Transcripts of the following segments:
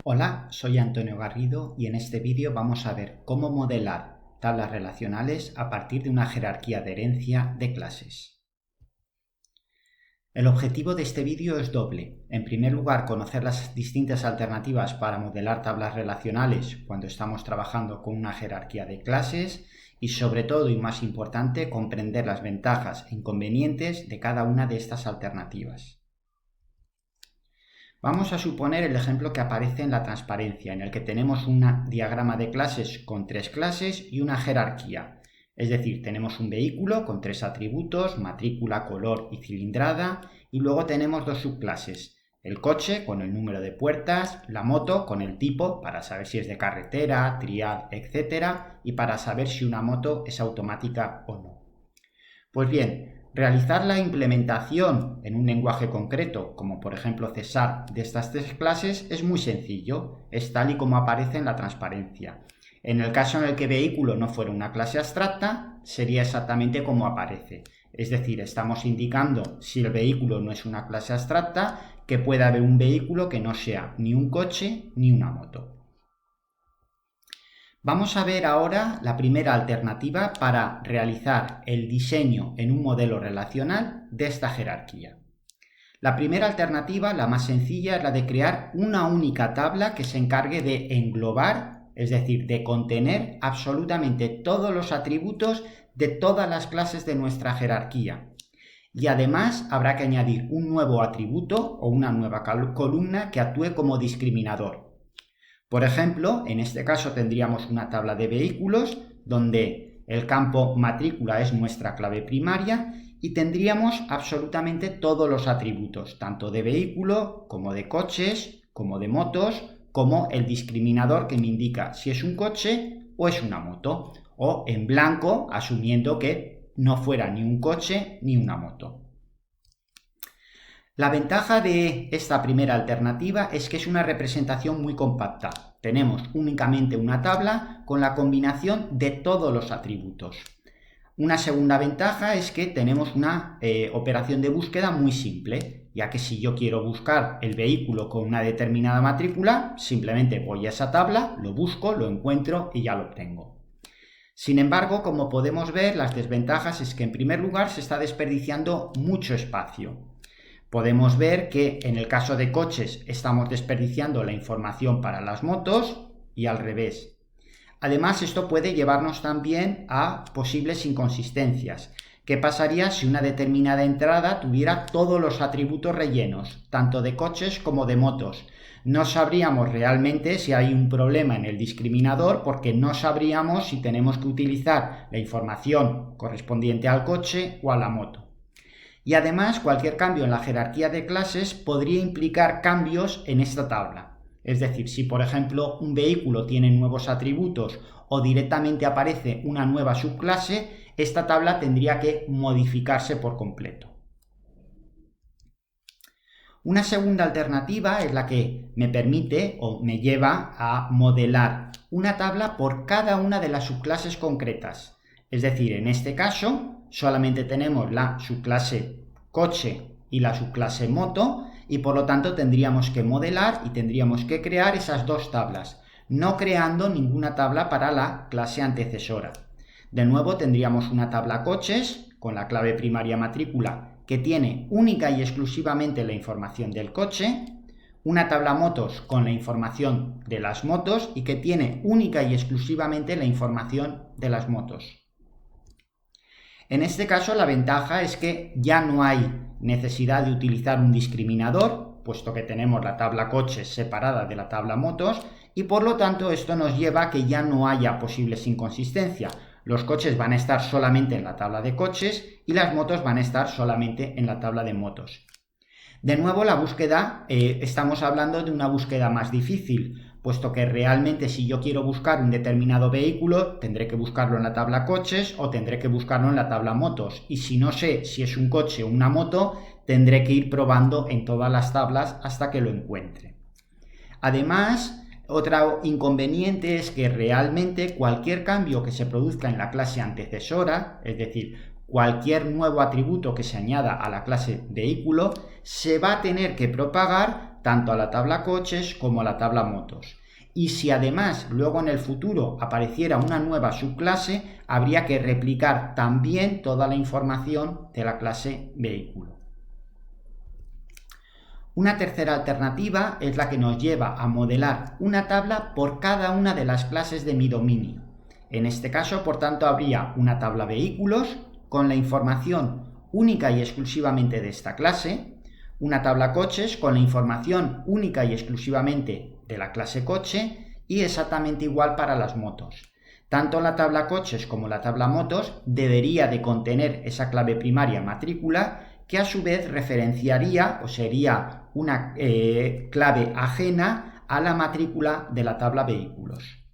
Hola, soy Antonio Garrido y en este vídeo vamos a ver cómo modelar tablas relacionales a partir de una jerarquía de herencia de clases. El objetivo de este vídeo es doble. En primer lugar, conocer las distintas alternativas para modelar tablas relacionales cuando estamos trabajando con una jerarquía de clases y sobre todo y más importante, comprender las ventajas e inconvenientes de cada una de estas alternativas. Vamos a suponer el ejemplo que aparece en la transparencia, en el que tenemos un diagrama de clases con tres clases y una jerarquía. Es decir, tenemos un vehículo con tres atributos, matrícula, color y cilindrada, y luego tenemos dos subclases. El coche con el número de puertas, la moto con el tipo para saber si es de carretera, trial, etc. y para saber si una moto es automática o no. Pues bien, realizar la implementación en un lenguaje concreto, como por ejemplo César, de estas tres clases es muy sencillo, es tal y como aparece en la transparencia. En el caso en el que vehículo no fuera una clase abstracta, sería exactamente como aparece. Es decir, estamos indicando, si el vehículo no es una clase abstracta, que puede haber un vehículo que no sea ni un coche ni una moto. Vamos a ver ahora la primera alternativa para realizar el diseño en un modelo relacional de esta jerarquía. La primera alternativa, la más sencilla, es la de crear una única tabla que se encargue de englobar, es decir, de contener absolutamente todos los atributos de todas las clases de nuestra jerarquía. Y además habrá que añadir un nuevo atributo o una nueva columna que actúe como discriminador. Por ejemplo, en este caso tendríamos una tabla de vehículos donde el campo matrícula es nuestra clave primaria y tendríamos absolutamente todos los atributos, tanto de vehículo como de coches, como de motos, como el discriminador que me indica si es un coche o es una moto, o en blanco, asumiendo que no fuera ni un coche ni una moto. La ventaja de esta primera alternativa es que es una representación muy compacta. Tenemos únicamente una tabla con la combinación de todos los atributos. Una segunda ventaja es que tenemos una operación de búsqueda muy simple, ya que si yo quiero buscar el vehículo con una determinada matrícula, simplemente voy a esa tabla, lo busco, lo encuentro y ya lo obtengo. Sin embargo, como podemos ver, las desventajas es que en primer lugar se está desperdiciando mucho espacio. Podemos ver que en el caso de coches estamos desperdiciando la información para las motos y al revés. Además, esto puede llevarnos también a posibles inconsistencias. ¿Qué pasaría si una determinada entrada tuviera todos los atributos rellenos, tanto de coches como de motos? No sabríamos realmente si hay un problema en el discriminador porque no sabríamos si tenemos que utilizar la información correspondiente al coche o a la moto. Y además, cualquier cambio en la jerarquía de clases podría implicar cambios en esta tabla. Es decir, si por ejemplo un vehículo tiene nuevos atributos o directamente aparece una nueva subclase, esta tabla tendría que modificarse por completo. Una segunda alternativa es la que me permite o me lleva a modelar una tabla por cada una de las subclases concretas. Es decir, en este caso solamente tenemos la subclase coche y la subclase moto y por lo tanto tendríamos que modelar y tendríamos que crear esas dos tablas, no creando ninguna tabla para la clase antecesora. De nuevo tendríamos una tabla coches con la clave primaria matrícula que tiene única y exclusivamente la información del coche, una tabla motos con la información de las motos y que tiene única y exclusivamente la información de las motos. En este caso la ventaja es que ya no hay necesidad de utilizar un discriminador, puesto que tenemos la tabla coches separada de la tabla motos y por lo tanto esto nos lleva a que ya no haya posibles inconsistencias. Los coches van a estar solamente en la tabla de coches y las motos van a estar solamente en la tabla de motos. De nuevo, la búsqueda, estamos hablando de una búsqueda más difícil, puesto que realmente si yo quiero buscar un determinado vehículo, tendré que buscarlo en la tabla coches o tendré que buscarlo en la tabla motos. Y si no sé si es un coche o una moto, tendré que ir probando en todas las tablas hasta que lo encuentre. Además, otro inconveniente es que realmente cualquier cambio que se produzca en la clase antecesora, es decir, cualquier nuevo atributo que se añada a la clase vehículo, se va a tener que propagar tanto a la tabla coches como a la tabla motos. Y si además luego en el futuro apareciera una nueva subclase, habría que replicar también toda la información de la clase vehículo. Una tercera alternativa es la que nos lleva a modelar una tabla por cada una de las clases de mi dominio. En este caso, por tanto, habría una tabla vehículos con la información única y exclusivamente de esta clase, una tabla coches con la información única y exclusivamente de la clase coche y exactamente igual para las motos. Tanto la tabla coches como la tabla motos debería de contener esa clave primaria matrícula que a su vez referenciaría o sería una clave ajena a la matrícula de la tabla vehículos.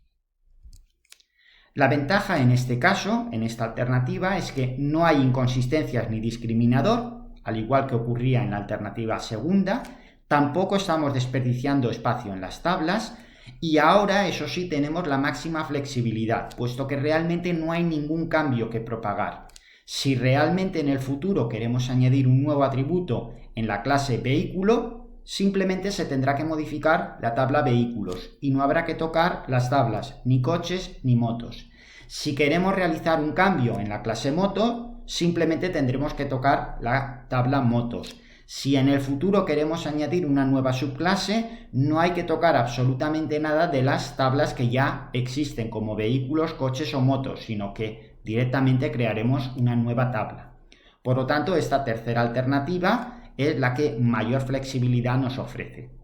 La ventaja en este caso, en esta alternativa, es que no hay inconsistencias ni discriminador, al igual que ocurría en la alternativa segunda, tampoco estamos desperdiciando espacio en las tablas y ahora, eso sí, tenemos la máxima flexibilidad, puesto que realmente no hay ningún cambio que propagar. Si realmente en el futuro queremos añadir un nuevo atributo en la clase vehículo, simplemente se tendrá que modificar la tabla vehículos y no habrá que tocar las tablas ni coches ni motos. Si queremos realizar un cambio en la clase moto, simplemente tendremos que tocar la tabla motos. Si en el futuro queremos añadir una nueva subclase, no hay que tocar absolutamente nada de las tablas que ya existen como vehículos, coches o motos, sino que directamente crearemos una nueva tabla. Por lo tanto, esta tercera alternativa es la que mayor flexibilidad nos ofrece.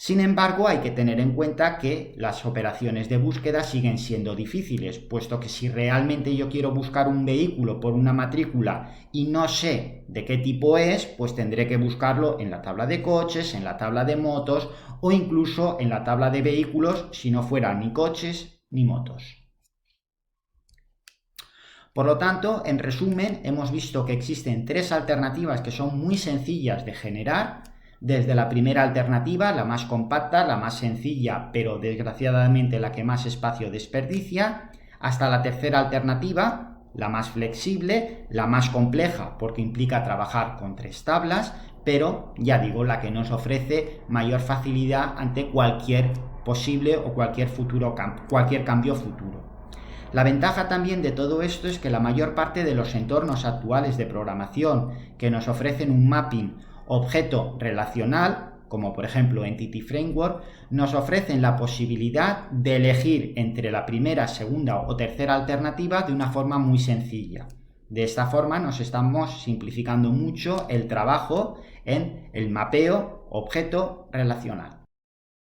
Sin embargo, hay que tener en cuenta que las operaciones de búsqueda siguen siendo difíciles, puesto que si realmente yo quiero buscar un vehículo por una matrícula y no sé de qué tipo es, pues tendré que buscarlo en la tabla de coches, en la tabla de motos o incluso en la tabla de vehículos si no fuera ni coches ni motos. Por lo tanto, en resumen, hemos visto que existen tres alternativas que son muy sencillas de generar, desde la primera alternativa, la más compacta, la más sencilla, pero desgraciadamente la que más espacio desperdicia, hasta la tercera alternativa, la más flexible, la más compleja porque implica trabajar con tres tablas, pero ya digo, la que nos ofrece mayor facilidad ante cualquier posible o cualquier cambio futuro. La ventaja también de todo esto es que la mayor parte de los entornos actuales de programación que nos ofrecen un mapping objeto relacional, como por ejemplo Entity Framework, nos ofrecen la posibilidad de elegir entre la primera, segunda o tercera alternativa de una forma muy sencilla. De esta forma nos estamos simplificando mucho el trabajo en el mapeo objeto relacional.